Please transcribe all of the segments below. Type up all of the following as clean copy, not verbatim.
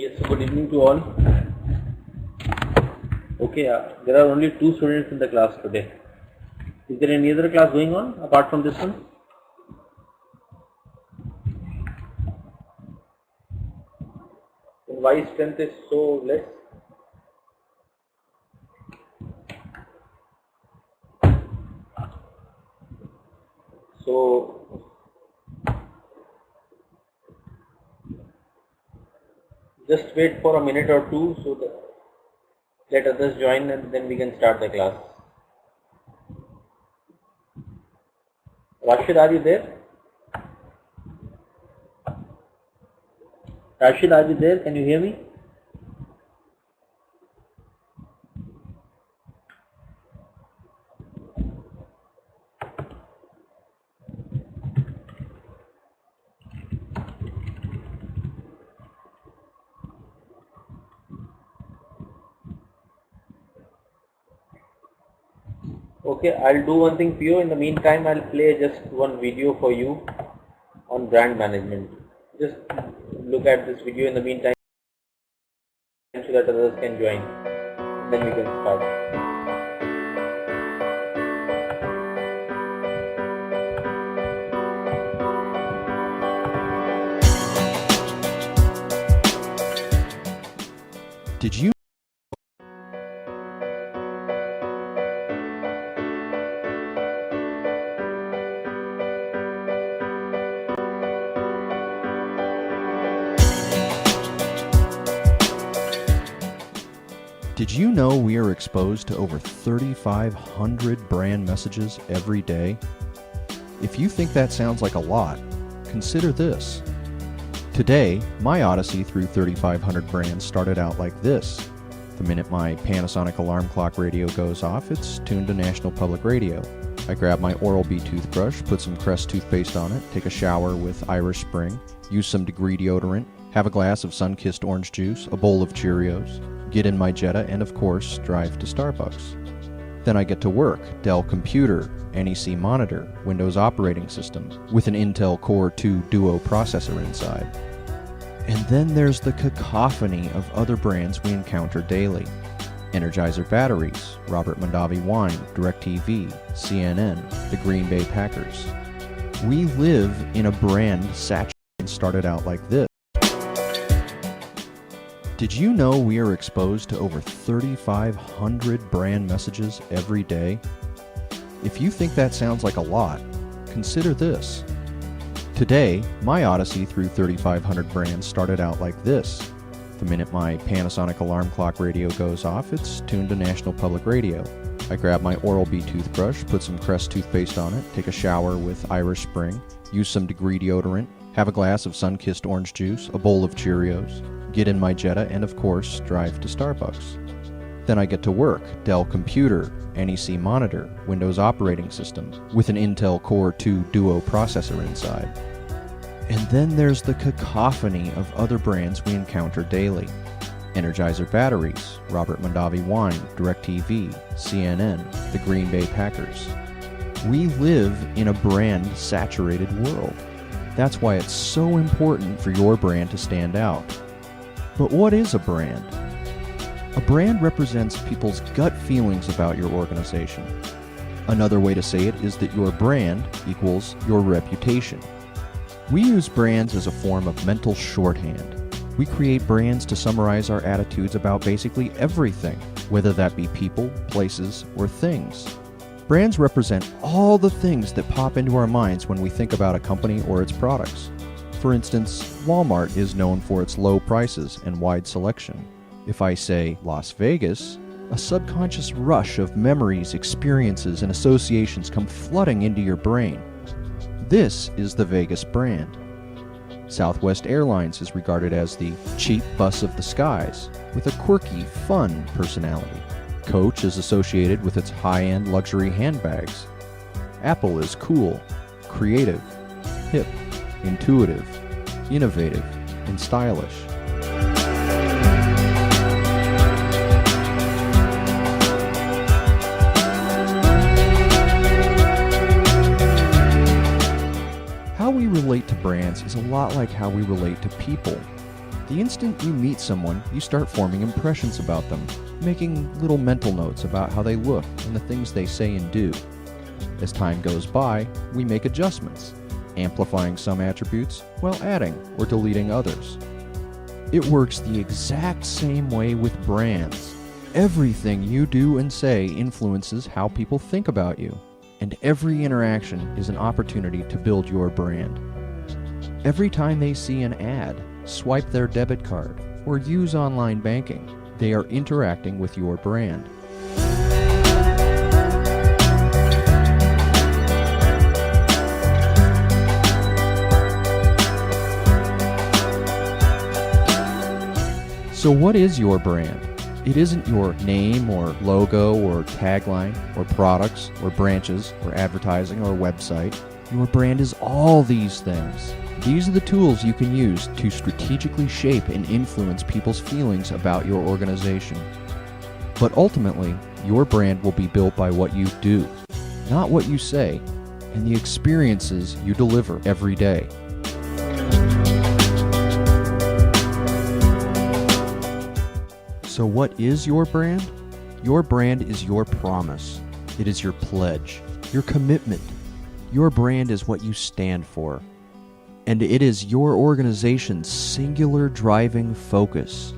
Yes, good evening to all. Okay, there are only two students in the class today. Is there any other class going on apart from this one? Then why strength is so less? So just wait for a minute or two so that let others join and then we can start the class. Rashid, are you there? Rashid, are you there? Can you hear me? Okay, I'll do one thing for you. In the meantime, I'll play just one video for you on brand management. Just look at this video in the meantime so that others can join. Then we can start. Did you Did you know we are exposed to over 3,500 brand messages every day? If you think that sounds like a lot, consider this. Today, my odyssey through 3,500 brands started out like this. The minute my Panasonic alarm clock radio goes off, it's tuned to National Public Radio. I grab my Oral-B toothbrush, put some Crest toothpaste on it, take a shower with Irish Spring, use some Degree deodorant, have a glass of sun-kissed orange juice, a bowl of Cheerios, get in my Jetta, and of course, drive to Starbucks. Then I get to work, Dell computer, NEC monitor, Windows operating system, with an Intel Core 2 Duo processor inside. And then there's the cacophony of other brands we encounter daily. Energizer batteries, Robert Mondavi wine, DirecTV, CNN, the Green Bay Packers. We live in a brand saturated and started out like this. Did you know we are exposed to over 3,500 brand messages every day? If you think that sounds like a lot, consider this. Today, my odyssey through 3,500 brands started out like this. The minute my Panasonic alarm clock radio goes off, it's tuned to National Public Radio. I grab my Oral-B toothbrush, put some Crest toothpaste on it, take a shower with Irish Spring, use some Degree deodorant, have a glass of sun-kissed orange juice, a bowl of Cheerios, get in my Jetta, and of course, drive to Starbucks. Then I get to work, Dell computer, NEC monitor, Windows operating system, with an Intel Core 2 Duo processor inside. And then there's the cacophony of other brands we encounter daily. Energizer batteries, Robert Mondavi wine, DirecTV, CNN, the Green Bay Packers. We live in a brand-saturated world. That's why it's so important for your brand to stand out. But what is a brand? A brand represents people's gut feelings about your organization. Another way to say it is that your brand equals your reputation. We use brands as a form of mental shorthand. We create brands to summarize our attitudes about basically everything, whether that be people, places, or things. Brands represent all the things that pop into our minds when we think about a company or its products. For instance, Walmart is known for its low prices and wide selection. If I say Las Vegas, a subconscious rush of memories, experiences, and associations come flooding into your brain. This is the Vegas brand. Southwest Airlines is regarded as the cheap bus of the skies, with a quirky, fun personality. Coach is associated with its high-end luxury handbags. Apple is cool, creative, hip, intuitive, innovative, and stylish. How we relate to brands is a lot like how we relate to people. The instant you meet someone, you start forming impressions about them, making little mental notes about how they look and the things they say and do. As time goes by, we make adjustments, amplifying some attributes while adding or deleting others. It works the exact same way with brands. Everything you do and say influences how people think about you, and every interaction is an opportunity to build your brand. Every time they see an ad, swipe their debit card, or use online banking, they are interacting with your brand. So what is your brand? It isn't your name or logo or tagline or products or branches or advertising or website. Your brand is all these things. These are the tools you can use to strategically shape and influence people's feelings about your organization. But ultimately, your brand will be built by what you do, not what you say, and the experiences you deliver every day. So what is your brand? Your brand is your promise. It is your pledge, your commitment. Your brand is what you stand for. And it is your organization's singular driving focus.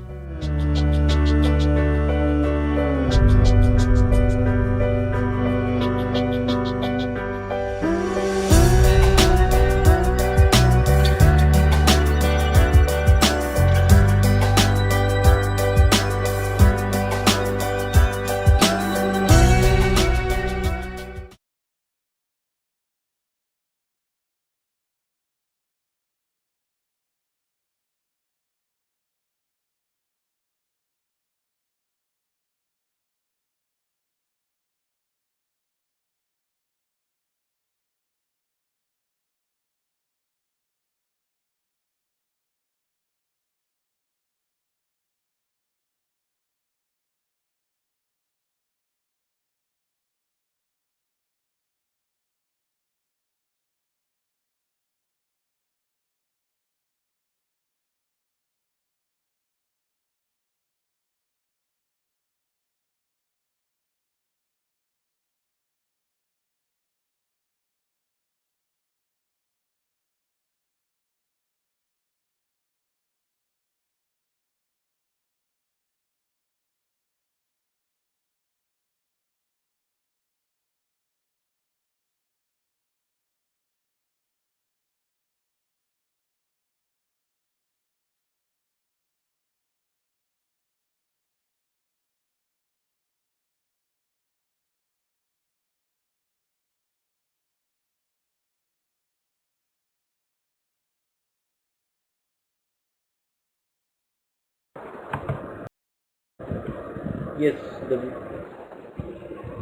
Yes, the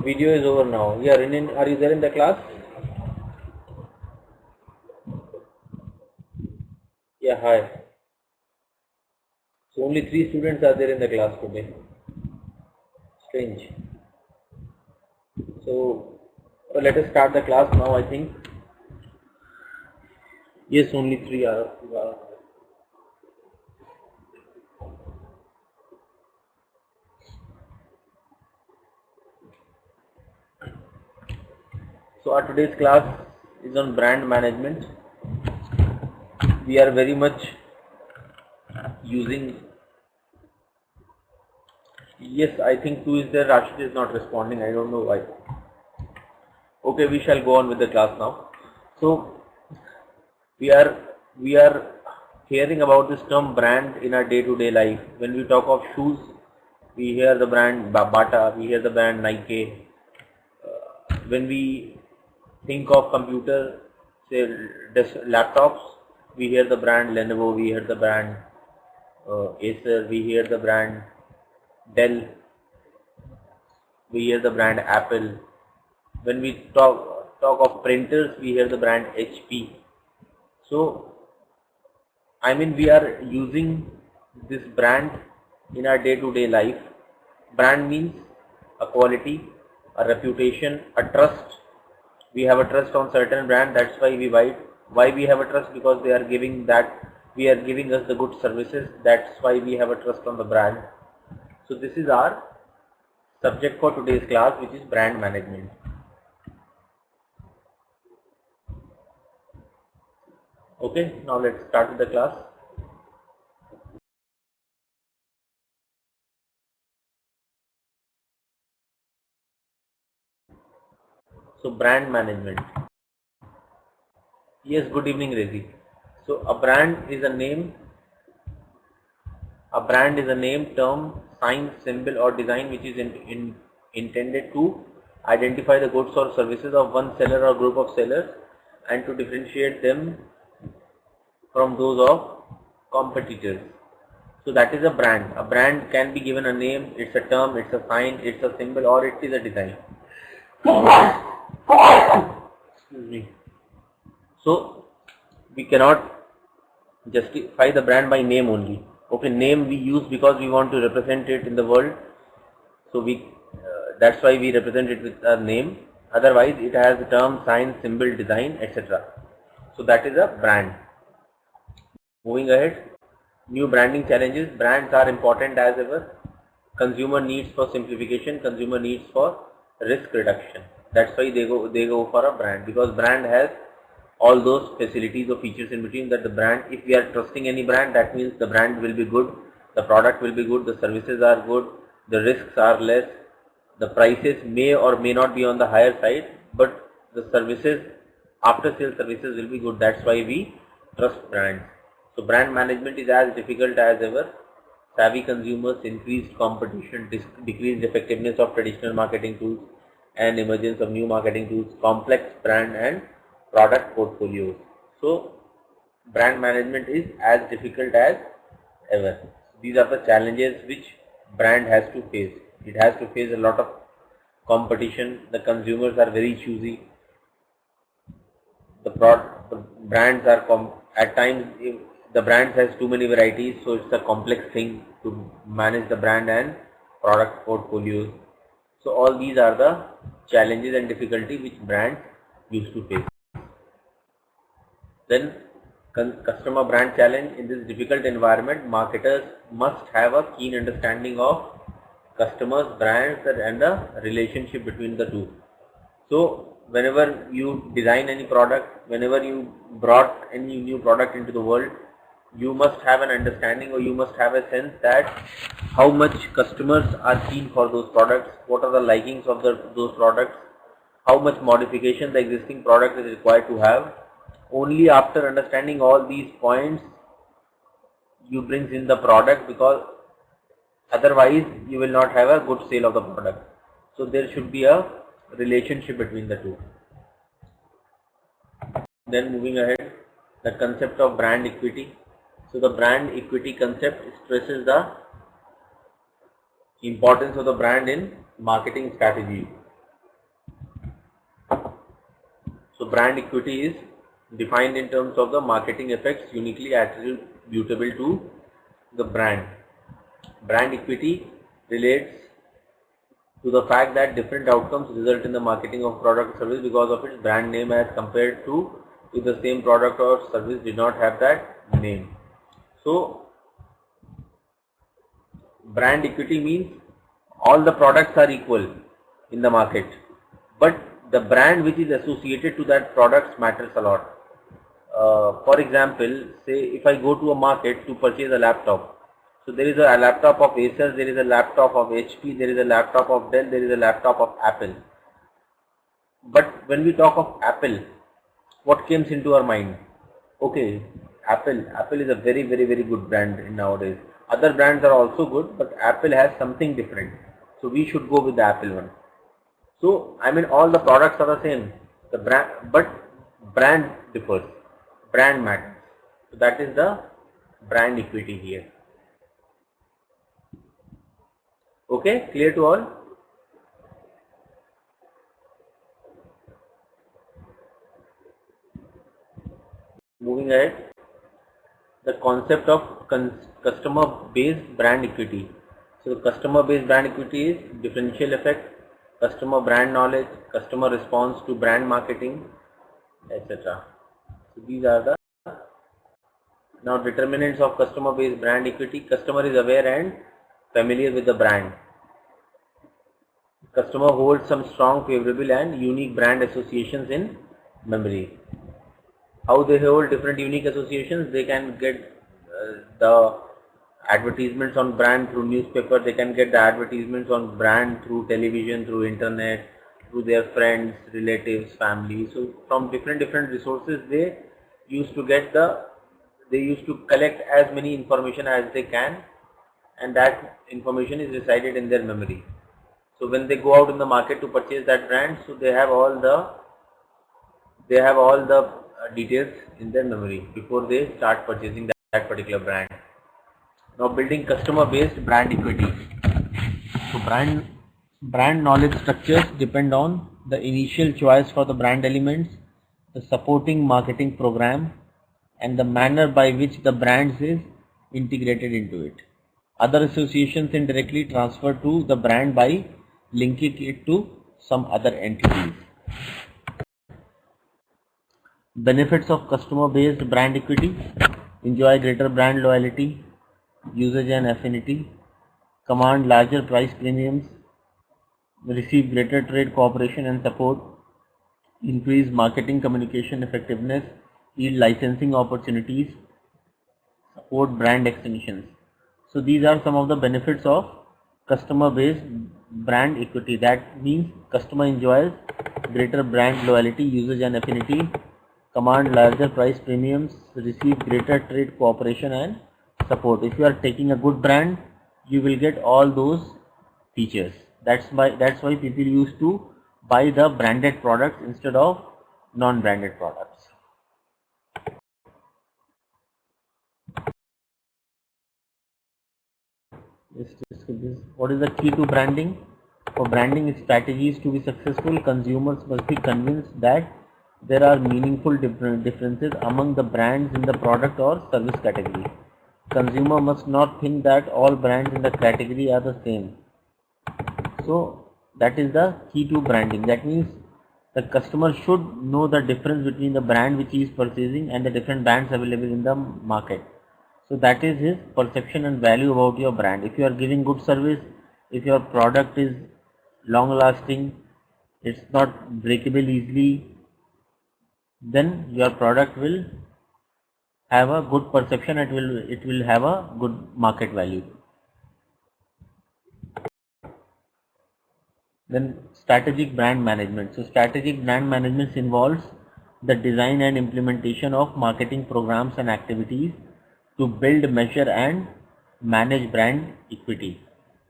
video is over now. Are you there in the class? Yeah, hi. So only 3 students are there in the class today. Strange. So let us start the class now, I think. Yes, only 3 are. So our today's class is on brand management. We are very much using. Yes, I think 2 is there. Rashid is not responding. I don't know why. Okay, we shall go on with the class now. So we are hearing about this term brand in our day-to-day life. When we talk of shoes, we hear the brand Bata, we hear the brand Nike. When we think of computer, say laptops, we hear the brand Lenovo, we hear the brand Acer, we hear the brand Dell, we hear the brand Apple. When we talk of printers, we hear the brand HP. So I mean, we are using this brand in our day-to-day life. Brand means a quality, a reputation, a trust. We have a trust on certain brand. That's why we buy it. Why we have a trust? Because they are giving that we are giving us the good services. That's why we have a trust on the brand. So this is our subject for today's class, which is brand management. Okay, now let's start with the class. So brand management. Yes, good evening, Rezi. So a brand is a name. A brand is a name, term, sign, symbol or design which is intended to identify the goods or services of one seller or group of sellers and to differentiate them from those of competitors. So that is a brand. A brand can be given a name, it's a term, it's a sign, it's a symbol or it is a design. Excuse me. So we cannot justify the brand by name only. Okay, name we use because we want to represent it in the world. So that's why we represent it with a name. Otherwise, it has a term, sign, symbol, design, etc. So that is a brand. Moving ahead, new branding challenges. Brands are important as ever. Consumer needs for simplification, consumer needs for risk reduction. That's why they go for a brand, because brand has all those facilities or features in between that the brand, if we are trusting any brand, that means the brand will be good, the product will be good, the services are good, the risks are less, the prices may or may not be on the higher side, but the services, after sales services will be good. That's why we trust brands. So brand management is as difficult as ever. Savvy consumers, increased competition, decreased effectiveness of traditional marketing tools and emergence of new marketing tools, complex brand and product portfolios. So brand management is as difficult as ever. These are the challenges which brand has to face. It has to face a lot of competition. The consumers are very choosy. The brands are at times the brands has too many varieties, so it's a complex thing to manage the brand and product portfolios. So all these are the challenges and difficulty which brands used to face. Then customer brand challenge. In this difficult environment, marketers must have a keen understanding of customers, brands and the relationship between the two. So whenever you design any product, whenever you brought any new product into the world, you must have an understanding or you must have a sense that how much customers are keen for those products, what are the likings of those products, how much modification the existing product is required to have. Only after understanding all these points you brings in the product, because otherwise you will not have a good sale of the product. So there should be a relationship between the two. Then moving ahead, the concept of brand equity. So the brand equity concept stresses the importance of the brand in marketing strategy. So brand equity is defined in terms of the marketing effects uniquely attributable to the brand. Brand equity relates to the fact that different outcomes result in the marketing of product or service because of its brand name as compared to if the same product or service did not have that name. So brand equity means all the products are equal in the market, but the brand which is associated to that product matters a lot. For example, say if I go to a market to purchase a laptop, so there is a laptop of Acer, there is a laptop of HP, there is a laptop of Dell, there is a laptop of Apple. But when we talk of Apple, what comes into our mind? Okay, Apple is a very good brand in nowadays. Other brands are also good, but Apple has something different. So we should go with the Apple one. So I mean all the products are the same, the brand, but brand differs. Brand matters. So that is the brand equity here. Okay, clear to all? Moving ahead, the concept of customer based brand equity. So the customer based brand equity is differential effect, customer brand knowledge, customer response to brand marketing, etc. So these are the Now, determinants of customer based brand equity. Customer is aware and familiar with the brand. Customer holds some strong, favorable and unique brand associations in memory. How they hold different unique associations? They can get the advertisements on brand through newspaper, they can get the advertisements on brand through television, through internet, through their friends, relatives, family. So from different resources they used to collect as many information as they can, and that information is resided in their memory. So when they go out in the market to purchase that brand, so they have all the details in their memory before they start purchasing that particular brand. Now, building customer based brand equity. So brand knowledge structures depend on the initial choice for the brand elements, the supporting marketing program, and the manner by which the brand is integrated into it. Other associations indirectly transfer to the brand by linking it to some other entities. Benefits of customer based brand equity: enjoy greater brand loyalty, usage and affinity, command larger price premiums, receive greater trade cooperation and support, increase marketing communication effectiveness, yield licensing opportunities, support brand extensions. So these are some of the benefits of customer based brand equity. That means customer enjoys greater brand loyalty, usage and affinity, command larger price premiums, receive greater trade cooperation and support. If you are taking a good brand, you will get all those features. That's why people used to buy the branded products instead of non-branded products. Let's discuss this. What is the key to branding? For branding strategies to be successful, consumers must be convinced that there are meaningful differences among the brands in the product or service category. Consumer must not think that all brands in the category are the same. So that is the key to branding. That means the customer should know the difference between the brand which he is purchasing and the different brands available in the market. So that is his perception and value about your brand. If you are giving good service, if your product is long lasting, it's not breakable easily, then your product will have a good perception. It will have a good market value. Then strategic brand management. So strategic brand management involves the design and implementation of marketing programs and activities to build, measure and manage brand equity.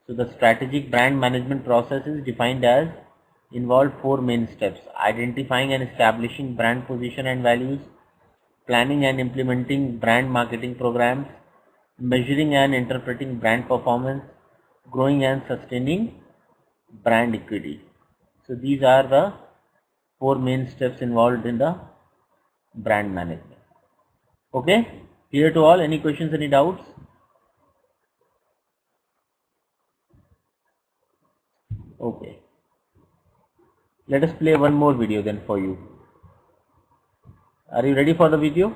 So the strategic brand management process is defined as involve four main steps: identifying and establishing brand position and values, planning and implementing brand marketing programs, measuring and interpreting brand performance, growing and sustaining brand equity. So these are the four main steps involved in the brand management. Okay, clear to all? Any questions, any doubts? Okay, let us play one more video then for you. Are you ready for the video?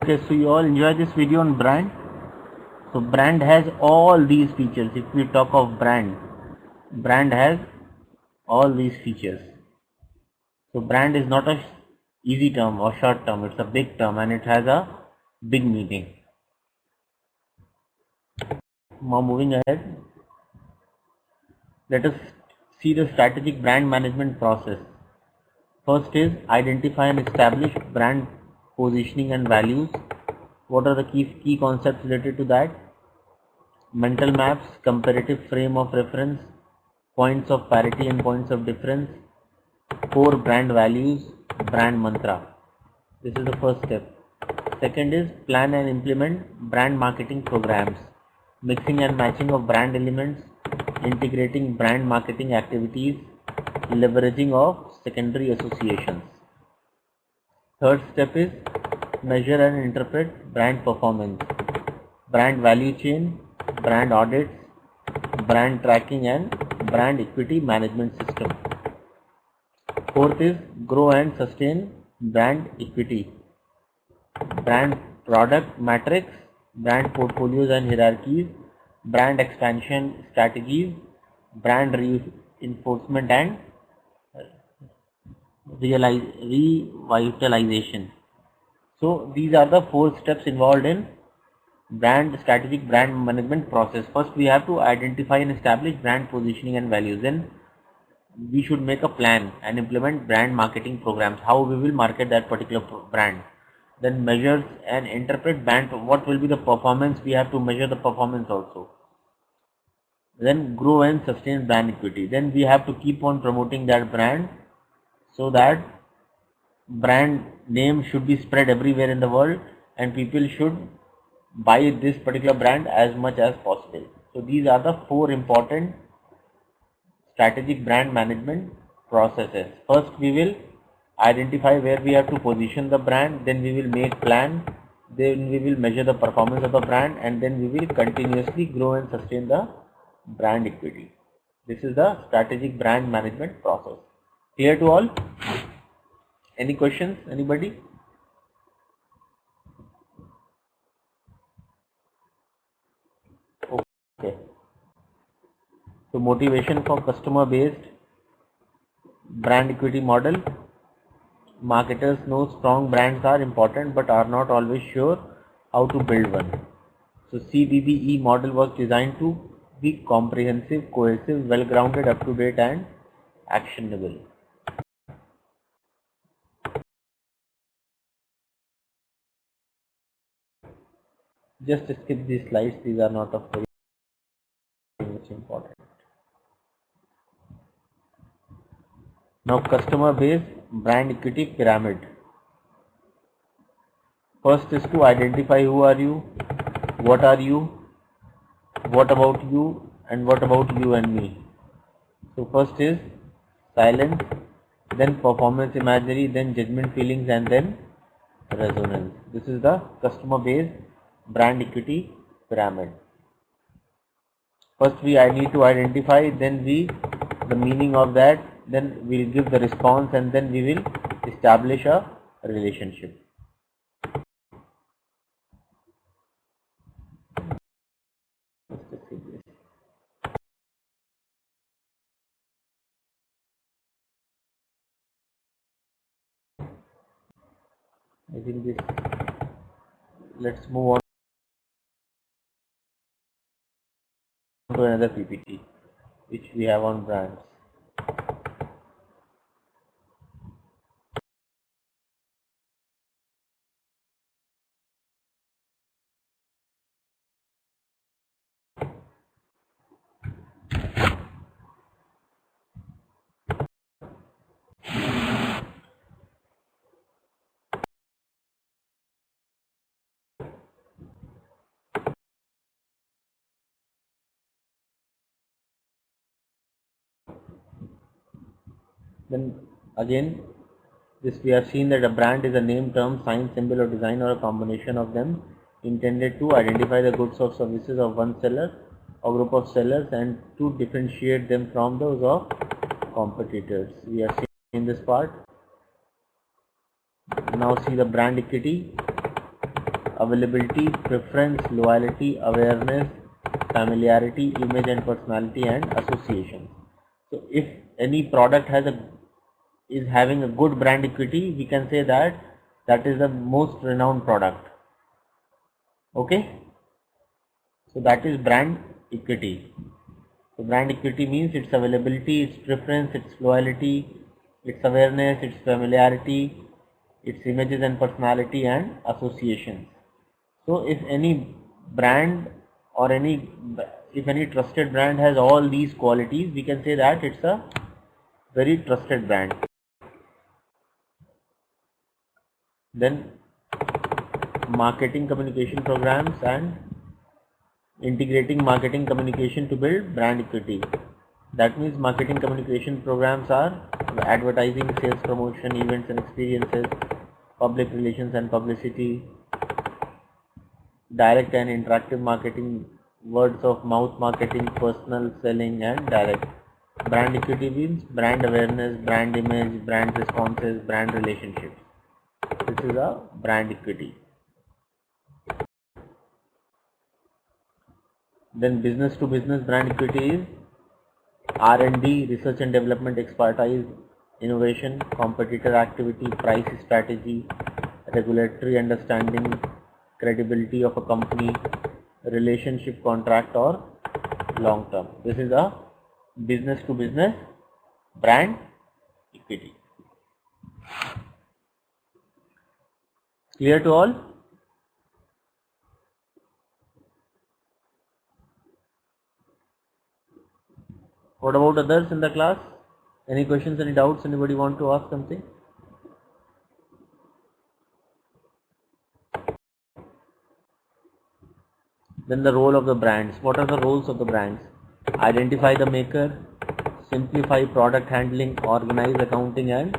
Okay, so you all enjoy this video on brand. So brand has all these features. If we talk of brand has all these features. So brand is not a easy term or short term, it's a big term and it has a big meaning. Now moving ahead, let us see the strategic brand management process. First is identify and establish brand positioning and values. What are the key concepts related to that? Mental maps, comparative frame of reference, points of parity and points of difference, core brand values, brand mantra. This is the first step. Second is plan and implement brand marketing programs, mixing and matching of brand elements, integrating brand marketing activities, leveraging of secondary associations. Third step is measure and interpret brand performance, brand value chain, brand audits, brand tracking and brand equity management system. Fourth is grow and sustain brand equity, brand product matrix, brand portfolios and hierarchies, brand expansion strategies, brand reinforcement and revitalization. So these are the 4 steps involved in strategic brand management process. First we have to identify and establish brand positioning and values. Then we should make a plan and implement brand marketing programs, how we will market that particular brand. Then measures and interpret brand, what will be the performance, we have to measure the performance also. Then grow and sustain brand equity. Then we have to keep on promoting that brand so that brand name should be spread everywhere in the world and people should buy this particular brand as much as possible. So these are the 4 important strategic brand management processes. First we will identify where we have to position the brand, then we will make plan, then we will measure the performance of the brand, and then we will continuously grow and sustain the brand equity. This is the strategic brand management process. Clear to all? Any questions? Anybody? Okay. So motivation for customer based brand equity model. Marketers know strong brands are important but are not always sure how to build one. So CBBE model was designed to be comprehensive, cohesive, well-grounded, up-to-date and actionable. Just skip these slides, these are not of very much important. Now customer base brand equity pyramid. First is to identify who are you, what are you, what about you, and what about you and me. So first is silence, then performance imagery, then judgment feelings, and then resonance. This is the customer base brand equity pyramid. First I need to identify, then the meaning of that, then we'll give the response, and then we will establish a relationship. I think this, let's move on to another PPT which we have on brands. Then again, this we have seen that a brand is a name, term, sign, symbol or design or a combination of them intended to identify the goods or services of one seller or group of sellers and to differentiate them from those of competitors. We are seeing this part. Now see the brand equity. availability, preference, loyalty, awareness, familiarity, image and personality, and association. So if any product is having a good brand equity, we can say that that is the most renowned product. Okay, so that is brand equity. So brand equity means its availability, its preference, its loyalty, its awareness, its familiarity, its images and personality, and associations. So if any brand or if any trusted brand has all these qualities, we can say that it's a very trusted brand. Then marketing communication programs and integrating marketing communication to build brand equity. That means marketing communication programs are advertising, sales promotion, events and experiences, public relations and publicity, direct and interactive marketing, words of mouth marketing, personal selling, and direct. Brand equity means brand awareness, brand image, brand responses, brand relationships. This is a brand equity. Then business to business brand equity is R&D, research and development expertise, innovation, competitor activity, price strategy, regulatory understanding, credibility of a company, relationship, contract, or long term. This is a business to business brand equity. Clear to all? What about others in the class? Any questions, any doubts? Anybody want to ask something? Then the role of the brands. What are the roles of the brands? Identify the maker, simplify product handling, organize accounting, and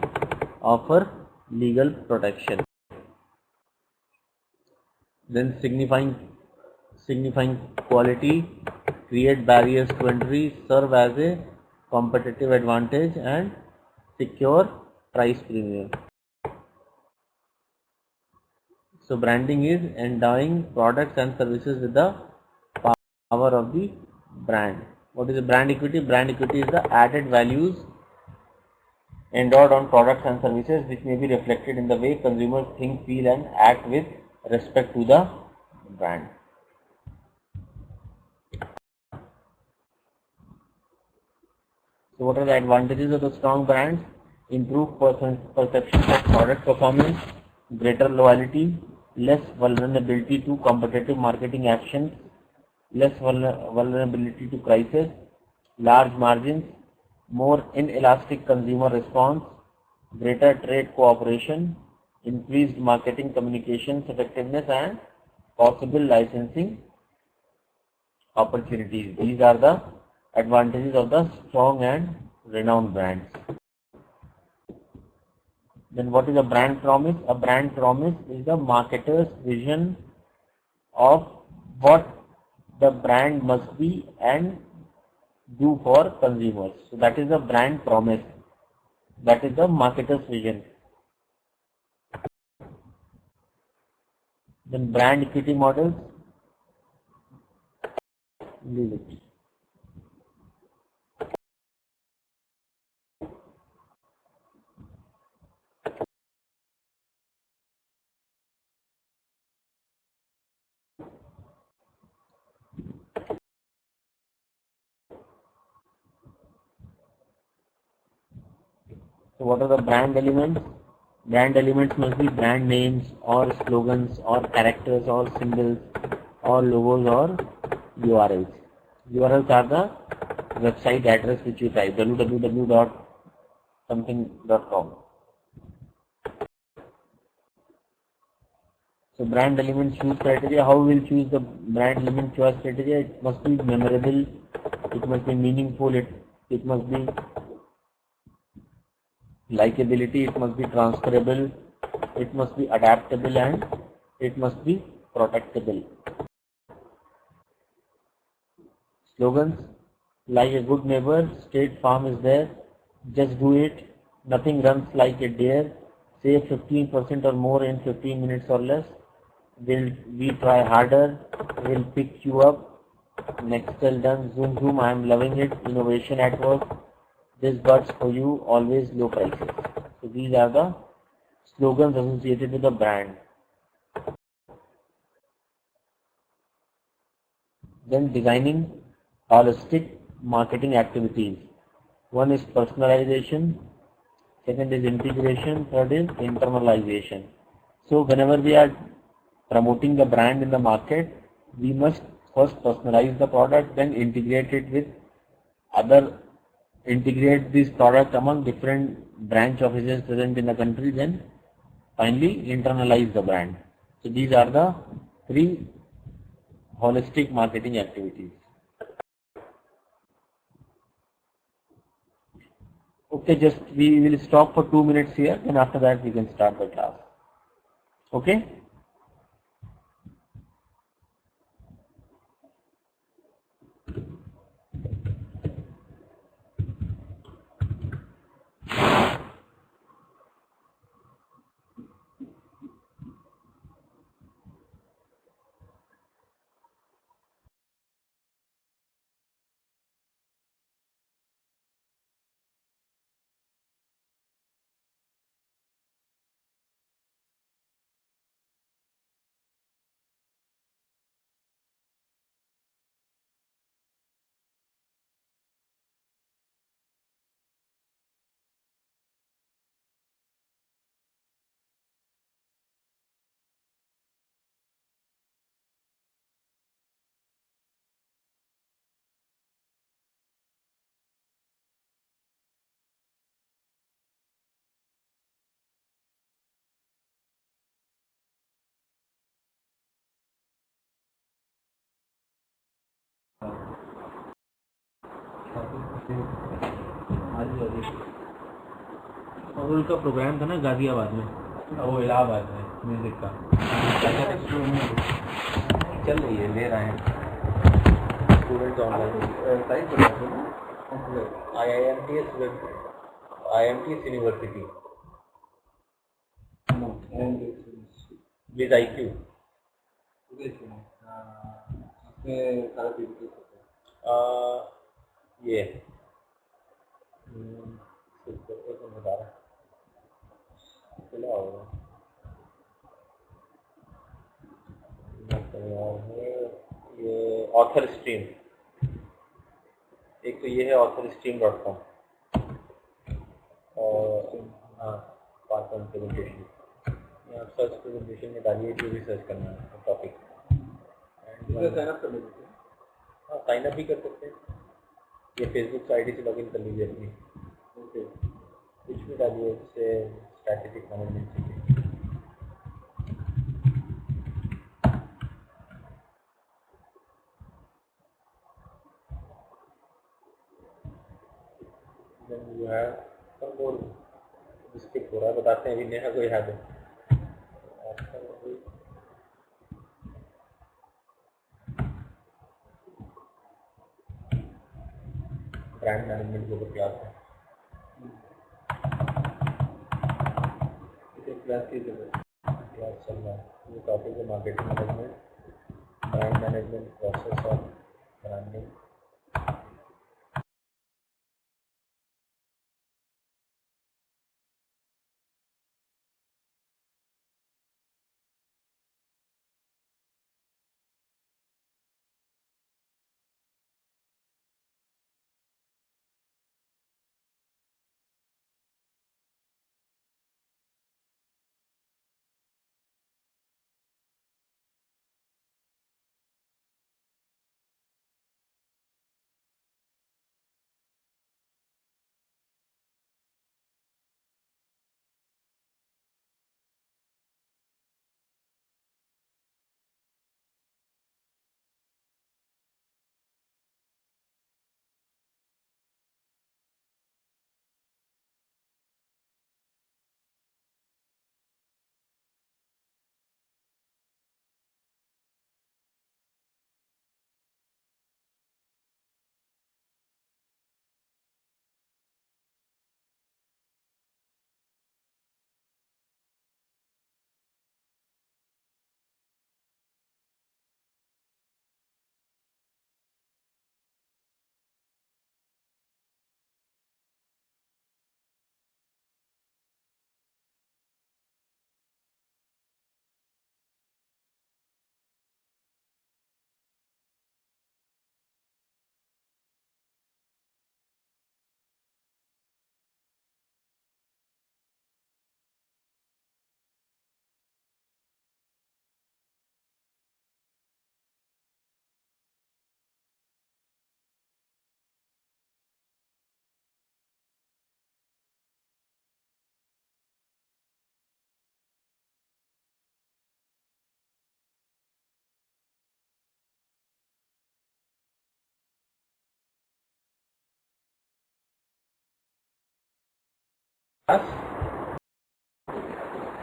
offer legal protection. Then signifying quality, create barriers to entry, serve as a competitive advantage, and secure price premium. So branding is endowing products and services with the power of the brand. What is the brand equity? Brand equity is the added values endowed on products and services which may be reflected in the way consumers think, feel, and act with respect to the brand. So what are the advantages of the strong brands? Improved perception of product performance, greater loyalty, less vulnerability to competitive marketing actions, less vulnerability to crisis, large margins, more inelastic consumer response, greater trade cooperation, increased marketing communications effectiveness, and possible licensing opportunities. These are the advantages of the strong and renowned brands. Then what is a brand promise? A brand promise is the marketer's vision of what the brand must be and do for consumers. So that is the brand promise. That is the marketer's vision. Then brand equity models. Leave it. So what are the brand elements? Brand elements must be brand names or slogans or characters or symbols or logos or URLs. URLs are the website address which you type, www.something.com. So brand element choose criteria. How we will choose the brand element choice criteria? It must be memorable, it must be meaningful, it must be likability, it must be transferable, it must be adaptable, and it must be protectable. Slogans like a good neighbor, State Farm is there, just do it, nothing runs like a dare, save 15% or more in 15 minutes or less, Will we try harder? We'll pick you up. Nextel done. Zoom zoom. I am loving it. Innovation at work. This buds for you. Always low prices. So these are the slogans associated with the brand. Then designing holistic marketing activities. One is personalization, second is integration, third is internalization. So whenever we are promoting the brand in the market, we must first personalize the product, then integrate this product among different branch offices present in the country, then finally internalize the brand. So these are the three holistic marketing activities. Okay, just we will stop for 2 minutes here, and after that we can start the class. Okay? और उनका programme था ना गाजियाबाद में, वो इलाहाबाद में music का चल रही है, ले रहे हैं students online IIMTS university with IQ ये बता रहा ये ऑथर स्ट्रीम, एक तो ये है authorstream.com और हाँ PowerPoint प्रेजेंटेशन, आप सर्च प्रेजेंटेशन में डालिए जो भी सर्च करना है टॉपिक, हाँ साइन अप भी कर सकते हैं, ये फेसबुक आईडी से लॉगिन कर लीजिए अपनी, ओके कुछ भी डालिए उससे स्ट्रैटेजिक मैनेजमेंट सीखिए। जो है और स्किप हो रहा है, बताते हैं अभी नेहा कोई है तो ब्रांड मैनेजमेंट के ऊपर क्लास है, क्लास की क्लास चल रहा है, ये टॉपिक है marketing management, brand management, process of branding.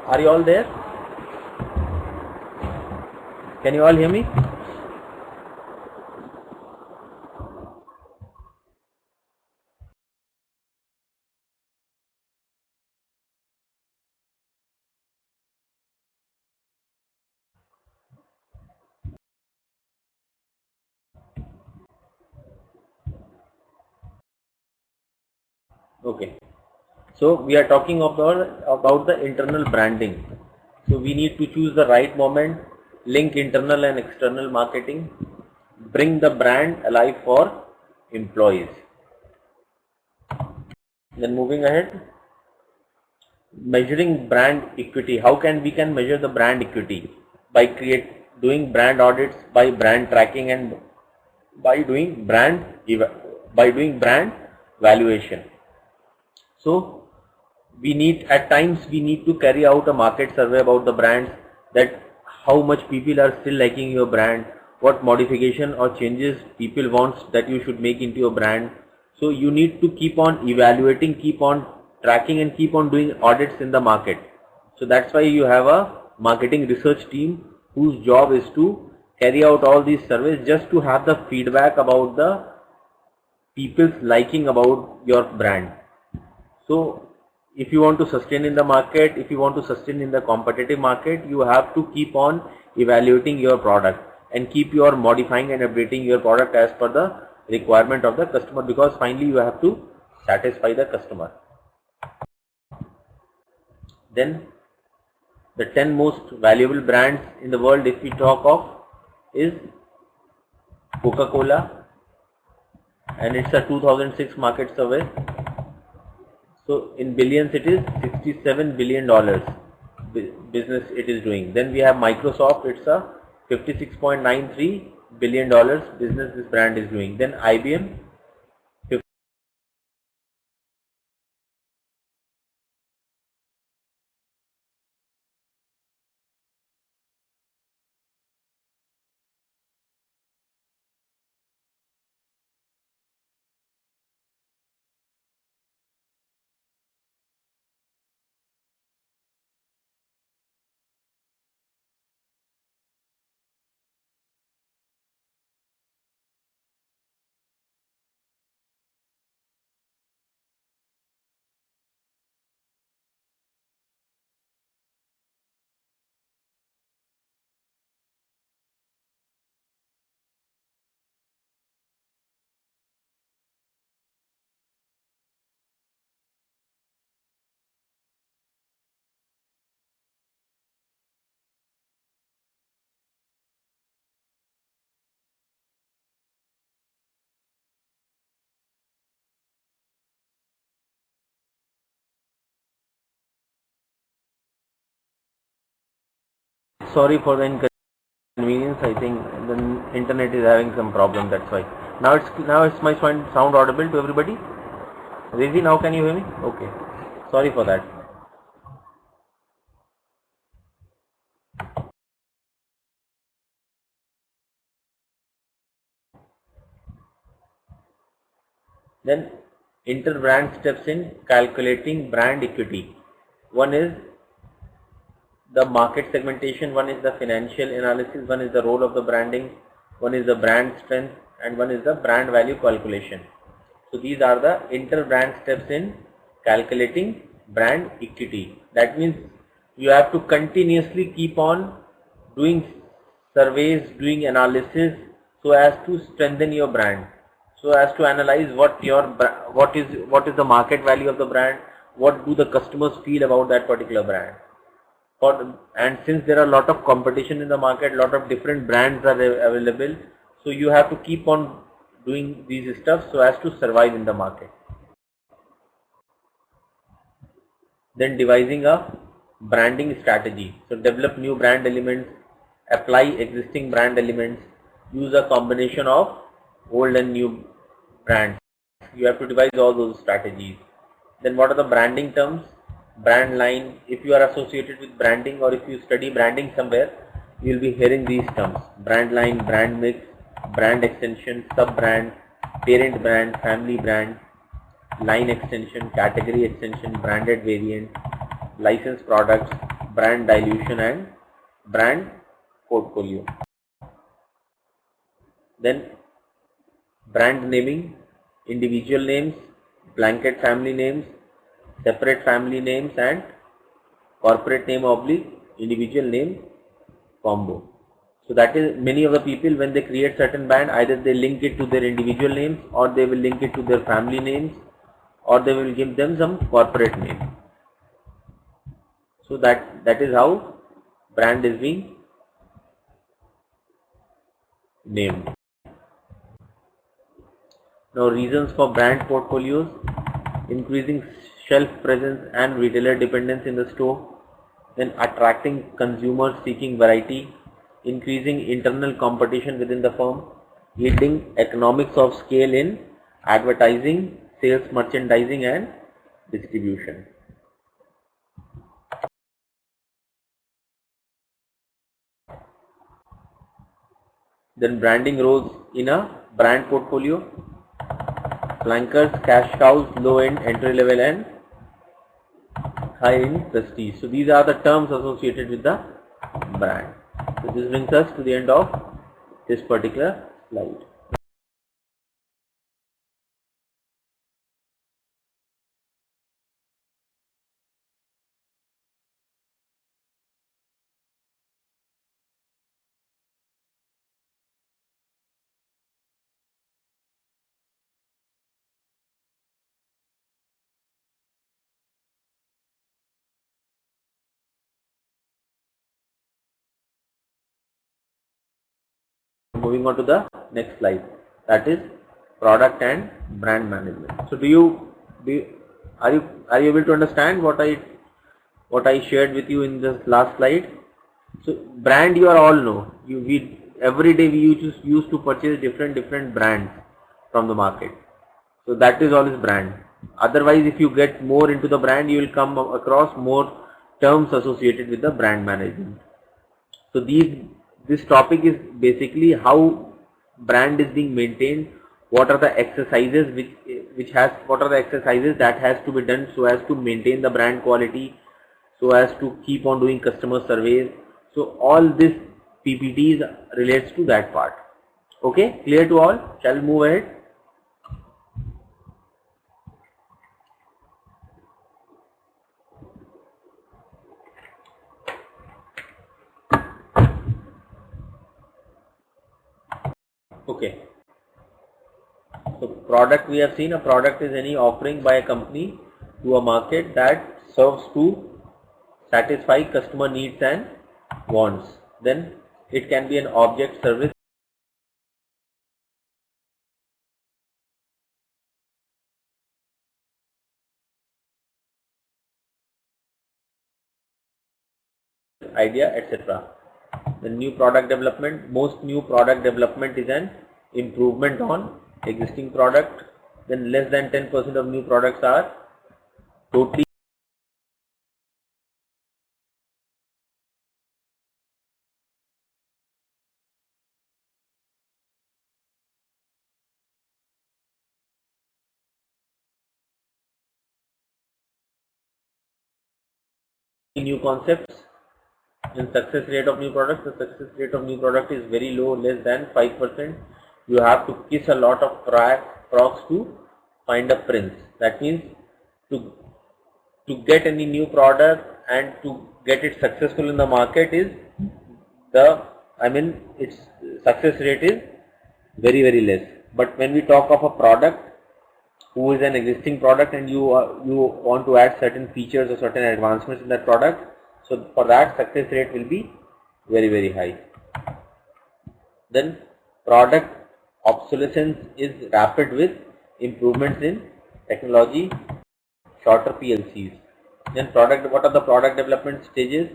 Are you all there? Can you all hear me? Okay. So we are talking about the internal branding. So we need to choose the right moment, link internal and external marketing, bring the brand alive for employees. Then moving ahead, measuring brand equity. How can we measure the brand equity? By doing brand audits, by brand tracking, and by doing brand valuation. So at times we need to carry out a market survey about the brands, that how much people are still liking your brand, what modification or changes people want that you should make into your brand. So you need to keep on evaluating, keep on tracking, and keep on doing audits in the market. So that's why you have a marketing research team whose job is to carry out all these surveys just to have the feedback about the people's liking about your brand. So if you want to sustain in the market, if you want to sustain in the competitive market, you have to keep on evaluating your product and keep your modifying and updating your product as per the requirement of the customer, because finally you have to satisfy the customer. Then the 10 most valuable brands in the world, if we talk of, is Coca-Cola, and it's a 2006 market survey. So in billions it is $67 billion business it is doing. Then we have Microsoft, it's a $56.93 billion business this brand is doing. Then IBM, sorry for the inconvenience, I think the internet is having some problem, that's why. Now it's my sound audible to everybody? Rizi, now can you hear me? Okay. Sorry for that. Then inter-brand steps in calculating brand equity. One is the market segmentation, one is the financial analysis, one is the role of the branding, one is the brand strength, and one is the brand value calculation. So these are the inter-brand steps in calculating brand equity. That means you have to continuously keep on doing surveys, doing analysis, so as to strengthen your brand, so as to analyze what is the market value of the brand, what do the customers feel about that particular brand. And since there are a lot of competition in the market, lot of different brands are available, so you have to keep on doing these stuff so as to survive in the market. Then devising a branding strategy. So develop new brand elements, apply existing brand elements, use a combination of old and new brands. You have to devise all those strategies. Then what are the branding terms? Brand line. If you are associated with branding, or if you study branding somewhere, you will be hearing these terms: brand line, brand mix, brand extension, sub brand, parent brand, family brand. line extension, category extension, branded variant, licensed products, brand dilution and brand portfolio. Then brand naming, individual names, blanket family names, separate family names and corporate name oblique individual name combo. So that is, many of the people when they create certain brand, either they link it to their individual names or they will link it to their family names or they will give them some corporate name. So that is how brand is being named. Now reasons for brand portfolios: increasing shelf presence and retailer dependence in the store, then attracting consumers seeking variety, increasing internal competition within the firm, yielding economics of scale in advertising, sales, merchandising and distribution. Then branding roles in a brand portfolio: flankers, cash cows, low end, entry level and high end prestige. So these are the terms associated with the brand. So this brings us to the end of this particular slide. Moving on to the next slide, that is product and brand management. So are you able to understand what I shared with you in this last slide? So brand, you are all know, every day we used to purchase different brands from the market. So that is always brand. Otherwise, if you get more into the brand, you will come across more terms associated with the brand management. So this topic is basically how brand is being maintained. What are the exercises what are the exercises that has to be done so as to maintain the brand quality, so as to keep on doing customer surveys. So all this PPTs relates to that part. Okay, clear to all? Shall we move ahead? Okay. So product, we have seen a product is any offering by a company to a market that serves to satisfy customer needs and wants. Then it can be an object, service, idea, etc. The new product development, most new product development is an improvement on existing product. Then less than 10% of new products are totally new concepts. In success rate of new product, the success rate of new product is very low, less than 5%. You have to kiss a lot of frogs to find a prince. That means to get any new product and to get it successful in the market is its success rate is very less. But when we talk of a product who is an existing product and you want to add certain features or certain advancements in that product, so for that success rate will be very high. Then product obsolescence is rapid with improvements in technology, shorter PLCs. Then what are the product development stages?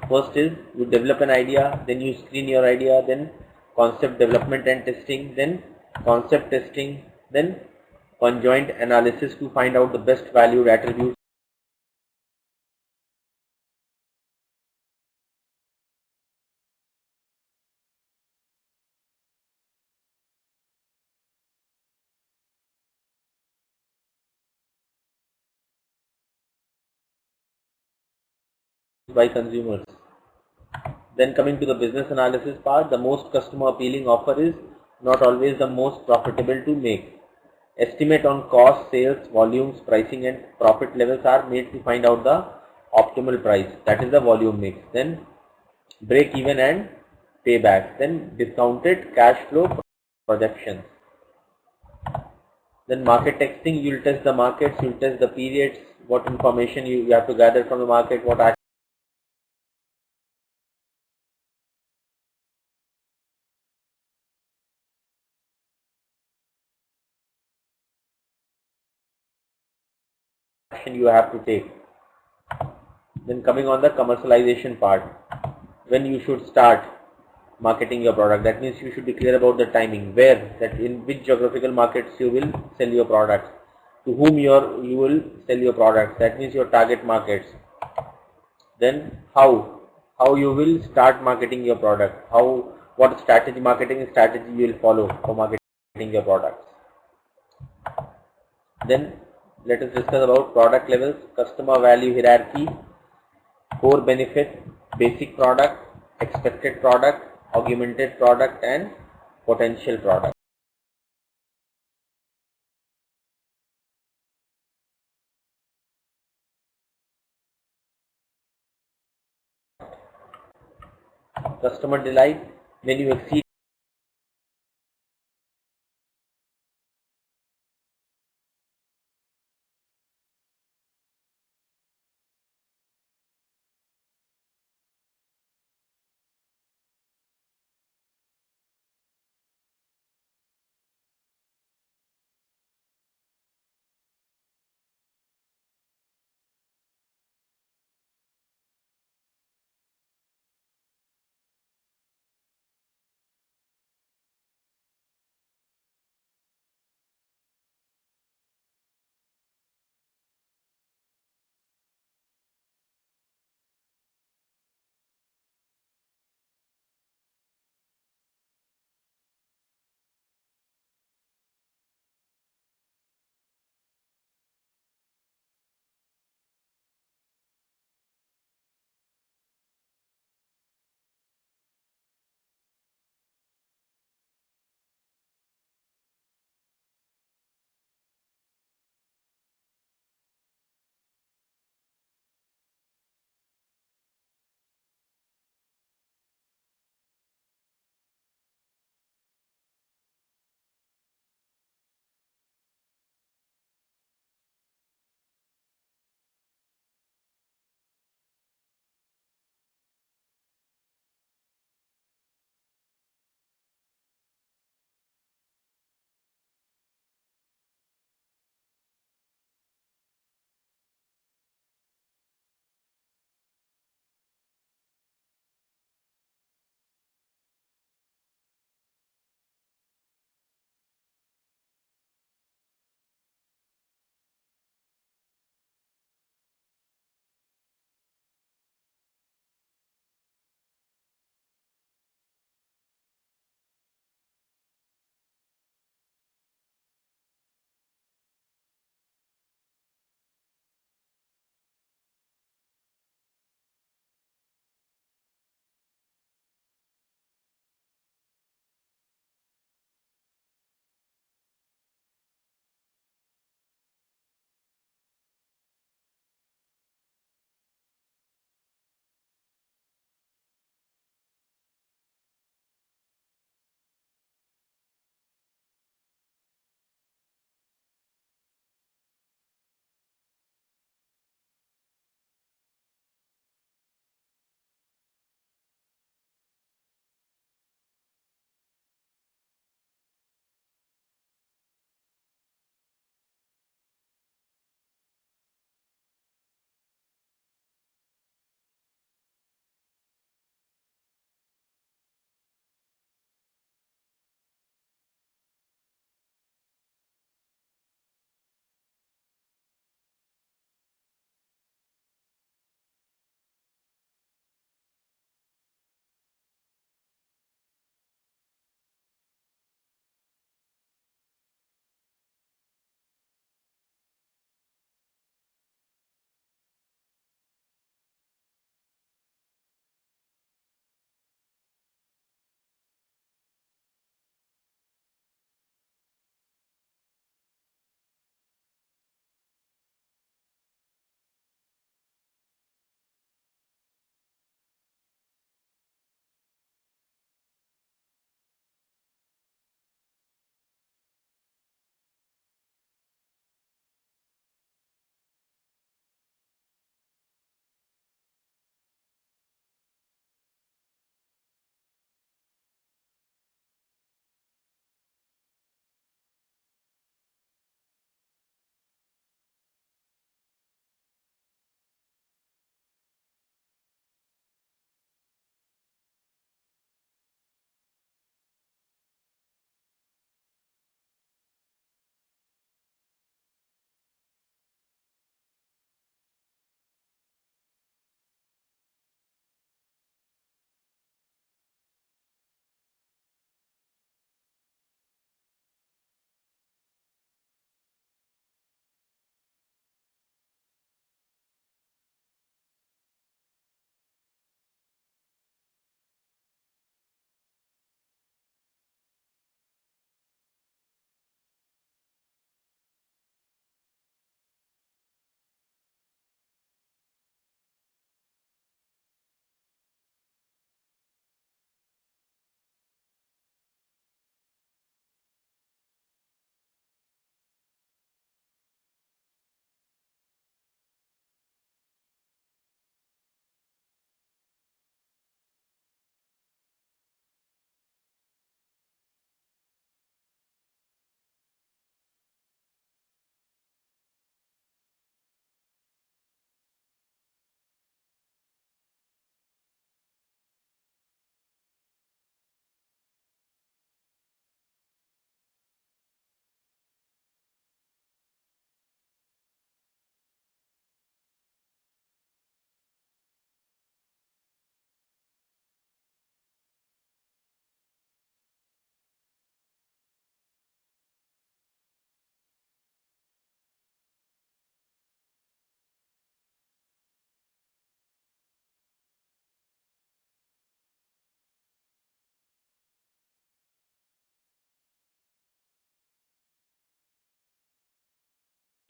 First is you develop an idea, then you screen your idea, then concept development and testing, then concept testing, then conjoint analysis to find out the best valued attributes, by consumers. Then coming to the business analysis part, the most customer appealing offer is not always the most profitable to make. Estimate on cost, sales, volumes, pricing and profit levels are made to find out the optimal price. That is the volume mix. Then break even and payback. Then discounted cash flow projections. Then market testing, you will test the markets, you will test the periods, what information you have to gather from the market, what action you have to take. Then coming on the commercialization part, when you should start marketing your product, that means you should be clear about the timing, where, that in which geographical markets you will sell your products, to whom you will sell your products, that means your target markets. Then how you will start marketing your product, what strategy, marketing strategy you will follow for marketing your products. Then let us discuss about product levels, customer value hierarchy, core benefit, basic product, expected product, augmented product and potential product. Customer delight, when you exceed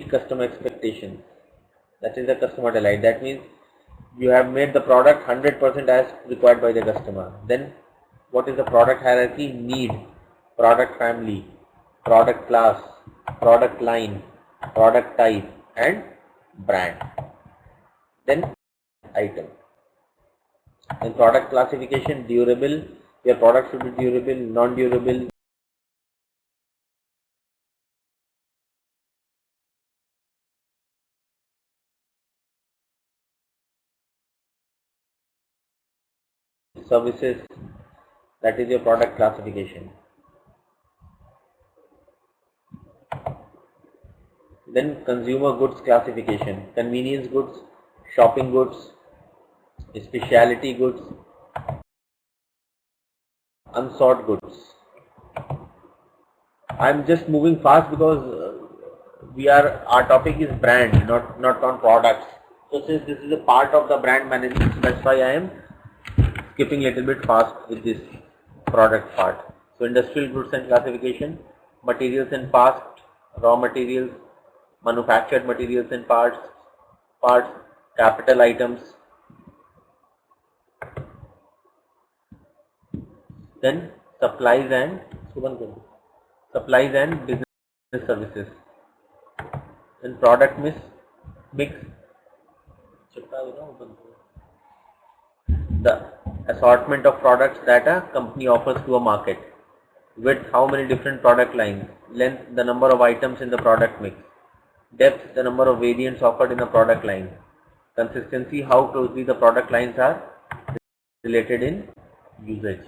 customer expectations. That is the customer delight. That means you have made the product 100% as required by the customer. Then what is the product hierarchy? Need, product family, product class, product line, product type, and brand. Then item. In product classification, durable, your product should be durable, non-durable, services. That is your product classification. Then consumer goods classification, convenience goods, shopping goods, specialty goods, unsought goods. I'm just moving fast because our topic is brand, not on products. So since this is a part of the brand management, so that's why I am skipping a little bit fast with this product part. So industrial goods and classification, materials and parts, raw materials, manufactured materials and parts, capital items. Then supplies and business services. Then product mix, the assortment of products that a company offers to a market. Width, how many different product lines. Length, the number of items in the product mix. Depth, the number of variants offered in a product line. Consistency, how closely the product lines are related in usage.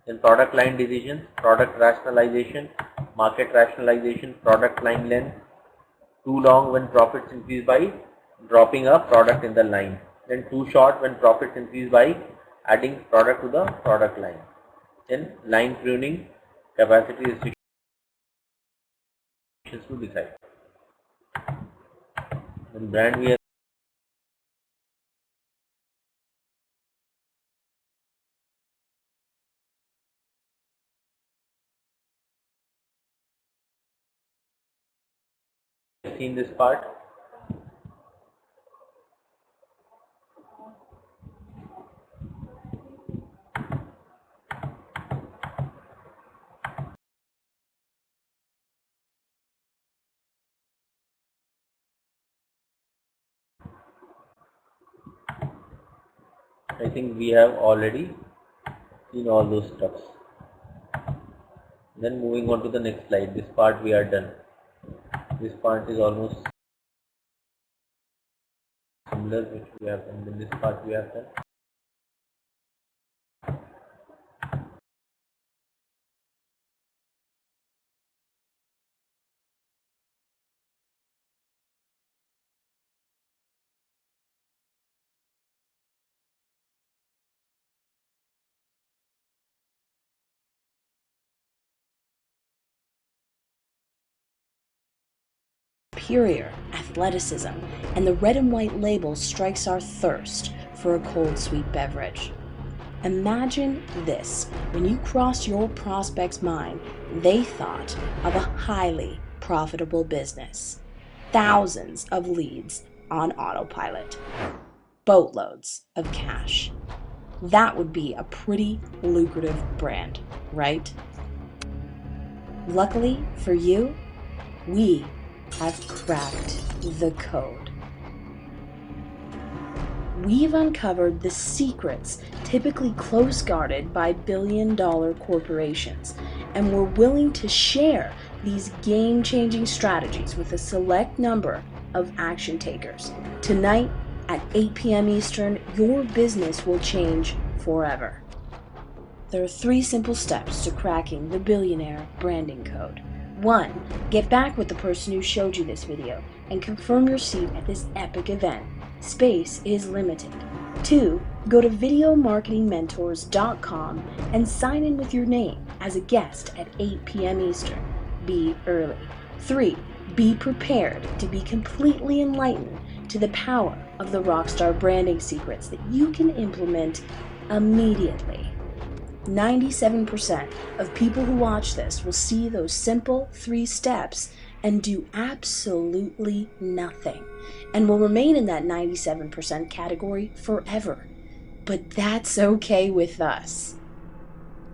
Then product line decisions, product rationalization, market rationalization, product line length, too long when profits increase by dropping a product in the line. Then too short when profits increase by adding product to the product line. Then line pruning, capacity restrictions to decide. Then brand we have seen this part. I think we have already seen all those stuffs. Then moving on to the next slide. This part we are done. This part is almost similar which we have done. Then this part we have done. Superior athleticism, and the red and white label strikes our thirst for a cold, sweet beverage. Imagine this: when you crossed your prospect's mind, they thought of a highly profitable business. Thousands of leads on autopilot. Boatloads of cash. That would be a pretty lucrative brand, right? Luckily for you, we have cracked the code. We've uncovered the secrets typically close guarded by billion-dollar corporations, and we're willing to share these game-changing strategies with a select number of action takers. Tonight at 8 p.m. Eastern, your business will change forever. There are 3 simple steps to cracking the billionaire branding code. 1. Get back with the person who showed you this video and confirm your seat at this epic event. Space is limited. 2. Go to videomarketingmentors.com and sign in with your name as a guest at 8 p.m. Eastern. Be early. 3. Be prepared to be completely enlightened to the power of the rockstar branding secrets that you can implement immediately. 97% of people who watch this will see those simple 3 steps and do absolutely nothing, and will remain in that 97% category forever. But that's okay with us.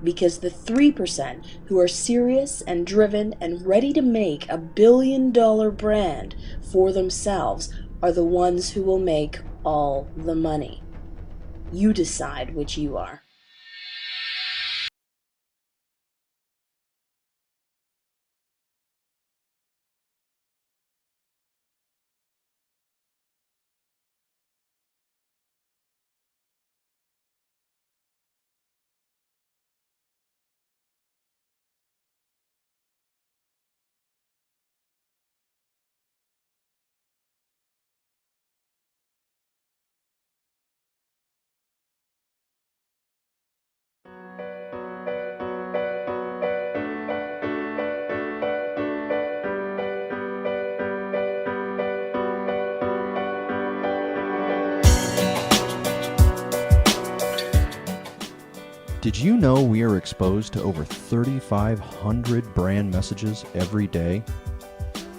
Because the 3% who are serious and driven and ready to make $1 billion brand for themselves are the ones who will make all the money. You decide which you are. Did you know we are exposed to over 3,500 brand messages every day?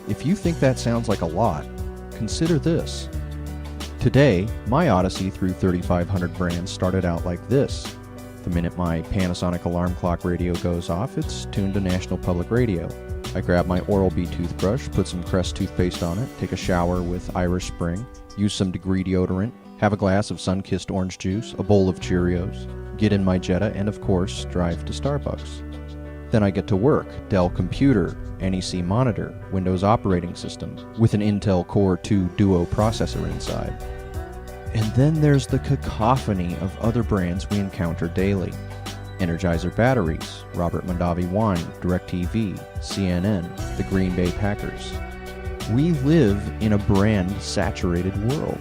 If you think that sounds like a lot, consider this. Today, my odyssey through 3,500 brands started out like this. The minute my Panasonic alarm clock radio goes off, it's tuned to National Public Radio. I grab my Oral-B toothbrush, put some Crest toothpaste on it, take a shower with Irish Spring, use some Degree deodorant, have a glass of sun-kissed orange juice, a bowl of Cheerios, get in my Jetta, and of course, drive to Starbucks. Then I get to work, Dell computer, NEC monitor, Windows operating system, with an Intel Core 2 Duo processor inside. And then there's the cacophony of other brands we encounter daily. Energizer batteries, Robert Mondavi wine, DirecTV, CNN, the Green Bay Packers. We live in a brand-saturated world.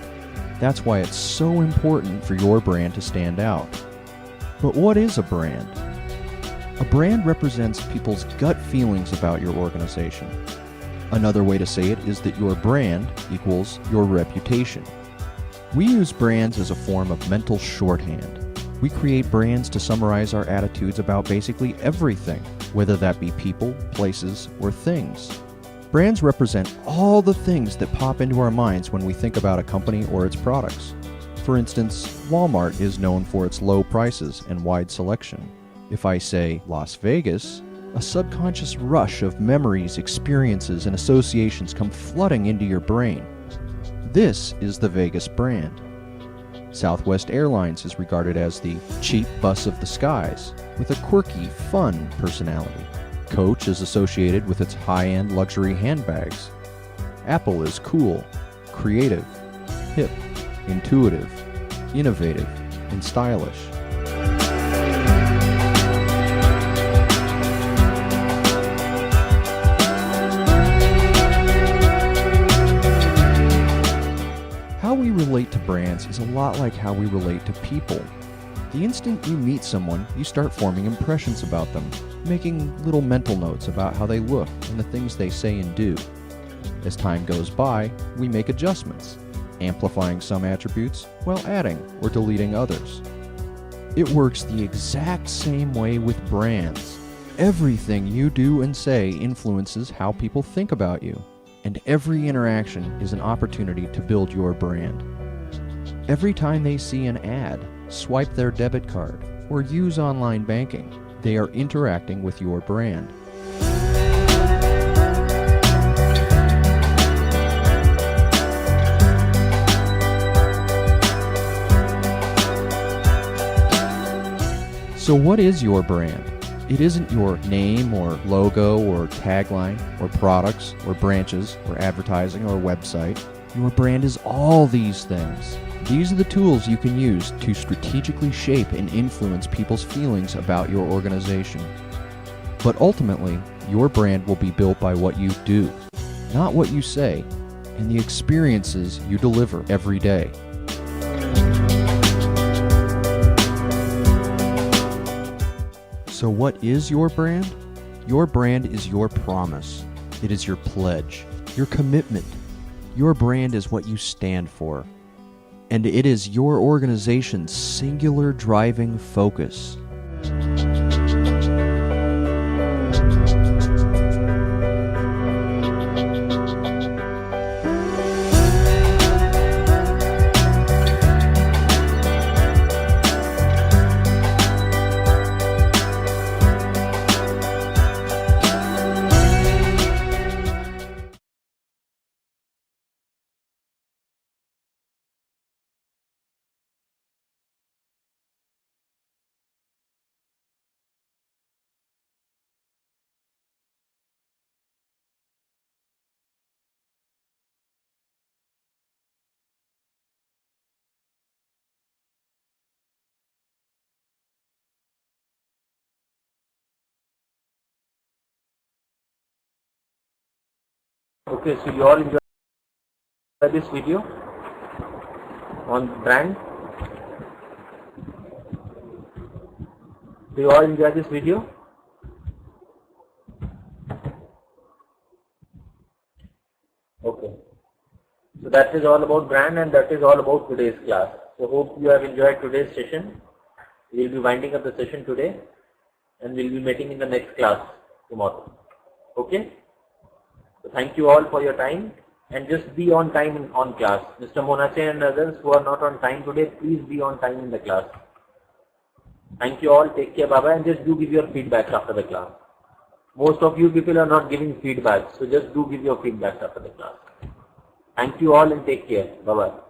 That's why it's so important for your brand to stand out. But what is a brand? A brand represents people's gut feelings about your organization. Another way to say it is that your brand equals your reputation. We use brands as a form of mental shorthand. We create brands to summarize our attitudes about basically everything, whether that be people, places, or things. Brands represent all the things that pop into our minds when we think about a company or its products. For instance, Walmart is known for its low prices and wide selection. If I say Las Vegas, a subconscious rush of memories, experiences, and associations come flooding into your brain. This is the Vegas brand. Southwest Airlines is regarded as the cheap bus of the skies, with a quirky, fun personality. Coach is associated with its high-end luxury handbags. Apple is cool, creative, hip, intuitive, innovative, and stylish. How we relate to brands is a lot like how we relate to people. The instant you meet someone, you start forming impressions about them, making little mental notes about how they look and the things they say and do. As time goes by, we make adjustments, amplifying some attributes while adding or deleting others. It works the exact same way with brands. Everything you do and say influences how people think about you, and every interaction is an opportunity to build your brand. Every time they see an ad, swipe their debit card, or use online banking, they are interacting with your brand. So what is your brand? It isn't your name or logo or tagline or products or branches or advertising or website. Your brand is all these things. These are the tools you can use to strategically shape and influence people's feelings about your organization. But ultimately, your brand will be built by what you do, not what you say, and the experiences you deliver every day. So what is your brand? Your brand is your promise. It is your pledge, your commitment. Your brand is what you stand for. And it is your organization's singular driving focus. Okay, so you all enjoy this video on brand. Do you all enjoy this video? Okay. So that is all about brand, and that is all about today's class. So hope you have enjoyed today's session. We will be winding up the session today, and we will be meeting in the next class tomorrow. Okay? So thank you all for your time, and just be on time on class. Mr. Monache and others who are not on time today, please be on time in the class. Thank you all. Take care. Bye-bye. And just do give your feedback after the class. Most of you people are not giving feedback, so just do give your feedback after the class. Thank you all and take care. Bye-bye.